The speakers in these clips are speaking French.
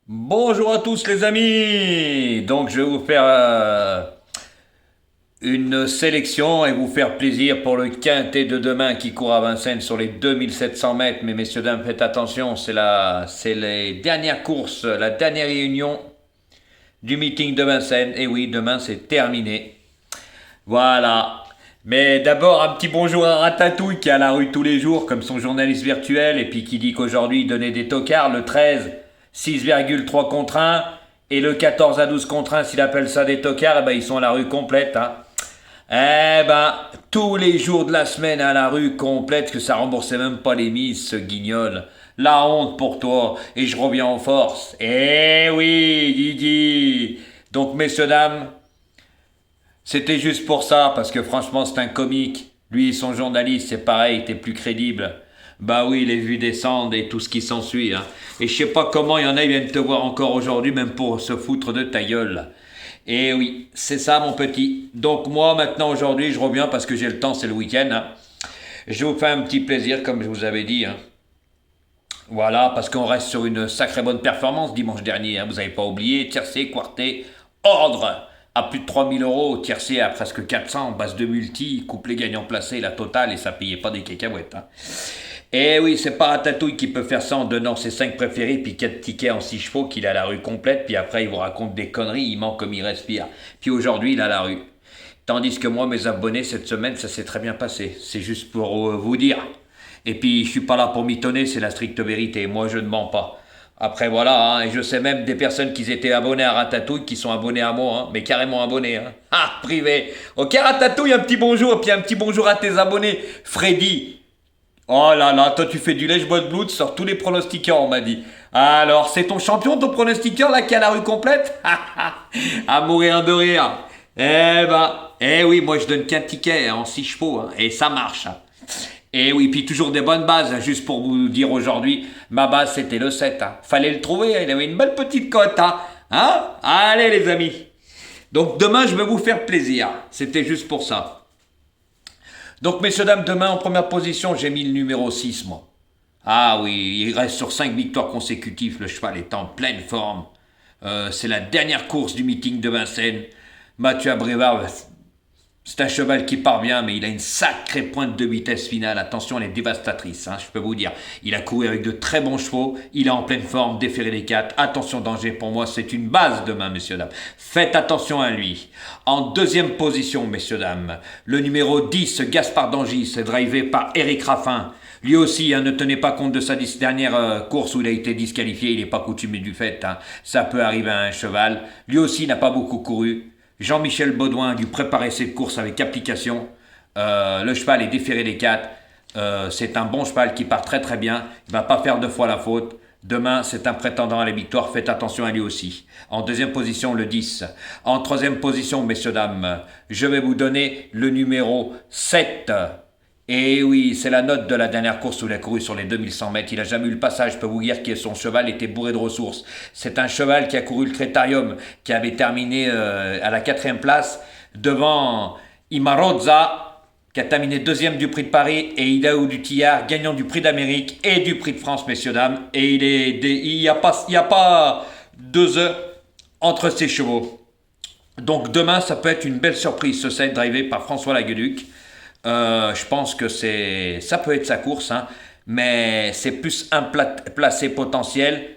Bonjour à tous les amis. Donc je vais vous faire une sélection et vous faire plaisir pour le quintet de demain qui court à Vincennes sur les 2700 mètres. Mais messieurs, dames, faites attention, c'est les dernières courses, la dernière réunion du meeting de Vincennes. Et oui, demain c'est terminé. Voilà. Mais d'abord, un petit bonjour à Ratatouille qui est à la rue tous les jours, comme son journaliste virtuel, et puis qui dit qu'aujourd'hui il donnait des tocards. Le 13, 6,3 contre 1, et le 14 à 12 contre 1, s'il appelle ça des tocards, eh ben, ils sont à la rue complète. Hein. Eh ben, tous les jours de la semaine à la rue complète, que ça remboursait même pas les mises, ce guignol. La honte pour toi, et je reviens en force. Eh oui, Didi. Donc, messieurs, dames, c'était juste pour ça, parce que franchement, c'est un comique. Lui, son journaliste, c'est pareil, t'es plus crédible. Bah oui, les vues descendent et tout ce qui s'ensuit. Hein. Et je sais pas comment il y en a, ils viennent te voir encore aujourd'hui, même pour se foutre de ta gueule. Et oui, c'est ça, mon petit. Donc moi, maintenant, aujourd'hui, je reviens parce que j'ai le temps, c'est le week-end. Hein. Je vous fais un petit plaisir, comme je vous avais dit. Hein. Voilà, parce qu'on reste sur une sacrée bonne performance dimanche dernier. Hein. Vous n'avez pas oublié, tiercé, quarté, ordre à plus de 3 000 euros, tiercé à presque 400, base de multi, couplet gagnant placé, la totale, et ça payait pas des cacahuètes. Hein. Et oui, c'est pas Ratatouille qui peut faire ça en donnant ses 5 préférés, puis 4 tickets en 6 chevaux, qu'il a la rue complète, puis après il vous raconte des conneries, il ment comme il respire. Puis aujourd'hui, il a la rue. Tandis que moi, mes abonnés, cette semaine, ça s'est très bien passé. C'est juste pour vous dire. Et puis, je suis pas là pour mitonner, c'est la stricte vérité. Moi, je ne mens pas. Après, voilà, hein, et je sais même des personnes qui étaient abonnées à Ratatouille qui sont abonnés à moi, hein, mais carrément abonnés. Hein. Ah, privé. Ok, Ratatouille, un petit bonjour, et puis un petit bonjour à tes abonnés. Freddy. Oh là là, toi, tu fais du lèche-bois de sur tous les pronostiqueurs, on m'a dit. Alors, c'est ton champion, ton pronostiqueur, là, qui a la rue complète. À mourir de rire. Eh ben, eh oui, moi, je donne qu'un ticket en 6 chevaux, hein, et ça marche. Hein. Et oui, puis toujours des bonnes bases, hein, juste pour vous dire aujourd'hui, ma base c'était le 7. Hein. Fallait le trouver, hein, il avait une belle petite cote. Hein. Allez les amis. Donc demain je vais vous faire plaisir. C'était juste pour ça. Donc messieurs dames, demain en première position j'ai mis le numéro 6 moi. Ah oui, il reste sur 5 victoires consécutives, le cheval est en pleine forme. C'est la dernière course du meeting de Vincennes. Mathieu Abrévard, c'est un cheval qui part bien, mais il a une sacrée pointe de vitesse finale. Attention, elle est dévastatrice, hein, je peux vous dire. Il a couru avec de très bons chevaux, il est en pleine forme, déféré des 4. Attention, danger pour moi, c'est une base demain, messieurs, dames. Faites attention à lui. En deuxième position, messieurs, dames, le numéro 10, Gaspard d'Angis, drivé par Eric Raffin. Lui aussi, hein, ne tenez pas compte de sa dernière course où il a été disqualifié, il n'est pas coutumier du fait. Hein. Ça peut arriver à un cheval. Lui aussi n'a pas beaucoup couru. Jean-Michel Baudouin lui préparait cette course avec application. Le cheval est déféré des 4. C'est un bon cheval qui part très très bien. Il ne va pas faire deux fois la faute. Demain, c'est un prétendant à la victoire. Faites attention à lui aussi. En deuxième position, le 10. En troisième position, messieurs, dames, je vais vous donner le numéro 7. Et oui, c'est la note de la dernière course où il a couru sur les 2100 mètres. Il n'a jamais eu le passage. Je peux vous dire que son cheval était bourré de ressources. C'est un cheval qui a couru le Critérium, qui avait terminé à la 4e place devant Imarozza, qui a terminé deuxième du prix de Paris, et Idaho du Tillard, gagnant du prix d'Amérique et du prix de France, messieurs, dames. Et il n'y a pas 2 heures entre ces chevaux. Donc demain, ça peut être une belle surprise, ce set drivé par François Lagueduc. Je pense que ça peut être sa course, hein, mais c'est plus un placé potentiel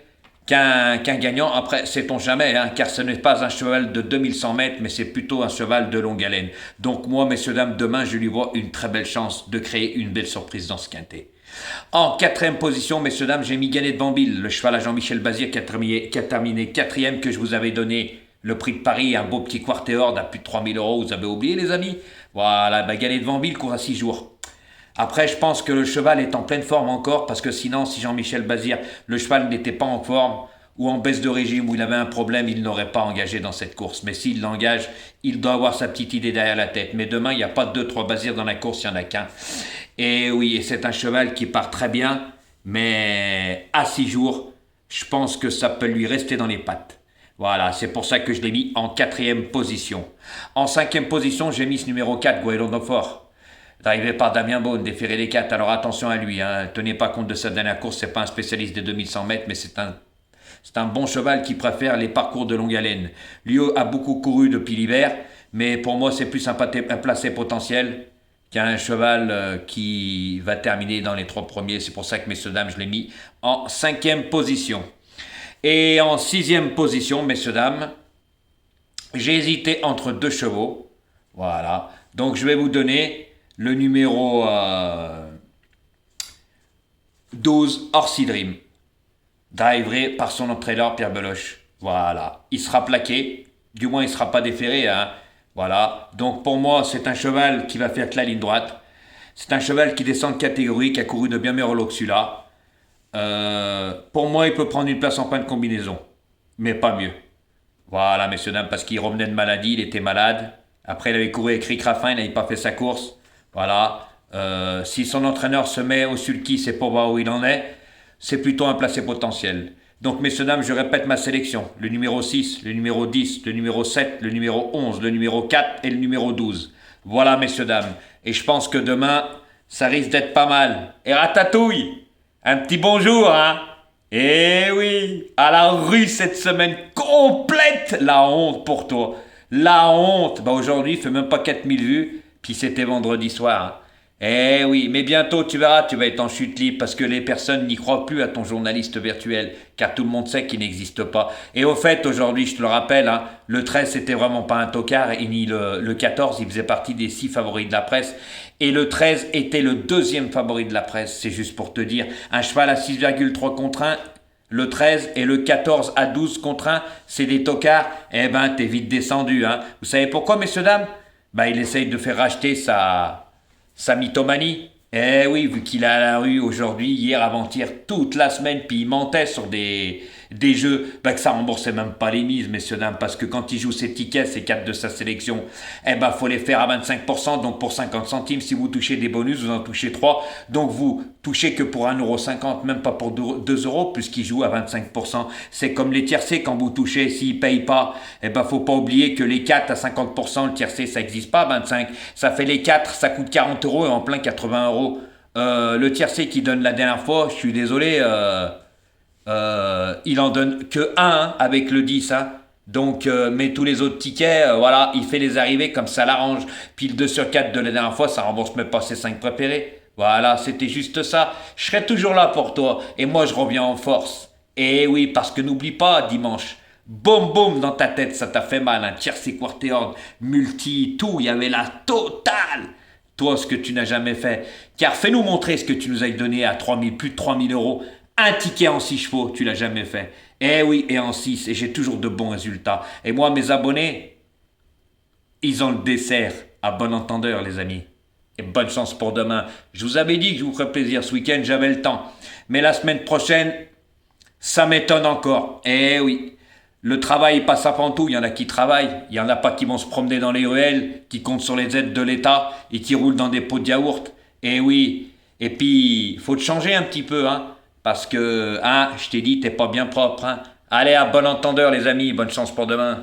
qu'un gagnant. Après, sait-on jamais, hein, car ce n'est pas un cheval de 2100 mètres, mais c'est plutôt un cheval de longue haleine. Donc moi, messieurs, dames, demain, je lui vois une très belle chance de créer une belle surprise dans ce quintet. En quatrième position, messieurs, dames, j'ai mis Gagné de Bambil, le cheval à Jean-Michel Bazir qui a terminé quatrième, que je vous avais donné le prix de Paris, un beau petit quarté-horde à plus de 3 000 euros. Vous avez oublié, les amis? Voilà, Gagné de Bambil court à 6 jours. Après, je pense que le cheval est en pleine forme encore, parce que sinon, si Jean-Michel Bazir, le cheval n'était pas en forme, ou en baisse de régime, où il avait un problème, il n'aurait pas engagé dans cette course. Mais s'il l'engage, il doit avoir sa petite idée derrière la tête. Mais demain, il n'y a pas 2-3 Bazir dans la course, il n'y en a qu'un. Et oui, c'est un cheval qui part très bien, mais à 6 jours, je pense que ça peut lui rester dans les pattes. Voilà, c'est pour ça que je l'ai mis en quatrième position. En cinquième position, j'ai mis ce numéro 4, Guaylon Fort. Arrivé par Damien Beaune, déféré des 4. Alors attention à lui, hein. Tenez pas compte de sa dernière course, c'est pas un spécialiste des 2100 mètres, mais c'est un C'est un bon cheval qui préfère les parcours de longue haleine. Lui a beaucoup couru depuis l'hiver, mais pour moi, c'est plus un placé potentiel qu'un cheval qui va terminer dans les 3 premiers. C'est pour ça que, messieurs, dames, je l'ai mis en 5e position. Et en 6e position, messieurs, dames, j'ai hésité entre 2 chevaux. Voilà. Donc, je vais vous donner le numéro 12, Orsi Dream, drivé par son entraîneur Pierre Beloche. Voilà. Il sera plaqué. Du moins, il ne sera pas déféré, hein. Voilà, donc pour moi, c'est un cheval qui va faire que la ligne droite. C'est un cheval qui descend de catégorie, qui a couru de bien meilleurs lots que celui-là. Pour moi, il peut prendre une place en fin de combinaison, mais pas mieux. Voilà, messieurs, dames, parce qu'il revenait de maladie, il était malade. Après, il avait couru avec Rick Raffin, il n'avait pas fait sa course. Voilà, si son entraîneur se met au sulky, c'est pour voir où il en est. C'est plutôt un placé potentiel. Donc, messieurs, dames, je répète ma sélection. Le numéro 6, le numéro 10, le numéro 7, le numéro 11, le numéro 4 et le numéro 12. Voilà, messieurs, dames. Et je pense que demain, ça risque d'être pas mal. Et ratatouille, un petit bonjour, hein. Eh oui, à la rue cette semaine complète. La honte pour toi. La honte. Bah aujourd'hui, il fait même pas 4000 vues. Puis c'était vendredi soir, hein. Eh oui, mais bientôt tu verras, tu vas être en chute libre parce que les personnes n'y croient plus à ton journaliste virtuel, car tout le monde sait qu'il n'existe pas. Et au fait, aujourd'hui, je te le rappelle, hein, le 13, c'était vraiment pas un tocard, et ni le 14, il faisait partie des 6 favoris de la presse. Et le 13 était le 2e favori de la presse, c'est juste pour te dire. Un cheval à 6,3 contre 1, le 13 et le 14 à 12 contre 1, c'est des tocards. Eh ben, t'es vite descendu, hein. Vous savez pourquoi, messieurs, dames? Ben, il essaye de faire racheter sa mythomanie. Eh oui, vu qu'il est à la rue aujourd'hui, hier, avant-hier, toute la semaine, puis il mentait sur des jeux, bah que ça remboursait même pas les mises, messieurs, dames, parce que quand il joue ses tickets, ces 4 de sa sélection, eh ben, faut les faire à 25%, donc pour 50 centimes, si vous touchez des bonus, vous en touchez 3, donc vous touchez que pour 1,50 €, même pas pour 2 €, puisqu'il joue à 25%. C'est comme les tiercés, quand vous touchez, s'ils payent pas, eh ben, faut pas oublier que les 4 à 50%, le tiercé, ça existe pas, 25, ça fait les 4, ça coûte 40 € et en plein 80 €. Le tiercé qui donne la dernière fois, je suis désolé, il en donne que 1 avec le 10, hein. Donc, mais tous les autres tickets, voilà, il fait les arrivées comme ça l'arrange. Puis le 2 sur 4 de la dernière fois, ça rembourse même pas ses 5 préférés. Voilà, c'était juste ça. Je serai toujours là pour toi. Et moi, je reviens en force. Et oui, parce que n'oublie pas, dimanche, boum boum dans ta tête, ça t'a fait mal. Un tiercé quarté-ordre, multi, tout, il y avait la totale. Toi, ce que tu n'as jamais fait. Car fais-nous montrer ce que tu nous as donné à 3000, plus de 3000 €. Un ticket en 6 chevaux, tu l'as jamais fait. Eh oui, et en 6, et j'ai toujours de bons résultats. Et moi, mes abonnés, ils ont le dessert. À bon entendeur, les amis. Et bonne chance pour demain. Je vous avais dit que je vous ferais plaisir ce week-end, j'avais le temps. Mais la semaine prochaine, ça m'étonne encore. Eh oui, le travail passe à pantoux, il y en a qui travaillent, il y en a pas qui vont se promener dans les ruelles, qui comptent sur les aides de l'État et qui roulent dans des pots de yaourt. Eh oui, et puis, il faut te changer un petit peu, hein, parce que, hein, je t'ai dit, t'es pas bien propre, hein. Allez, à bon entendeur, les amis, bonne chance pour demain.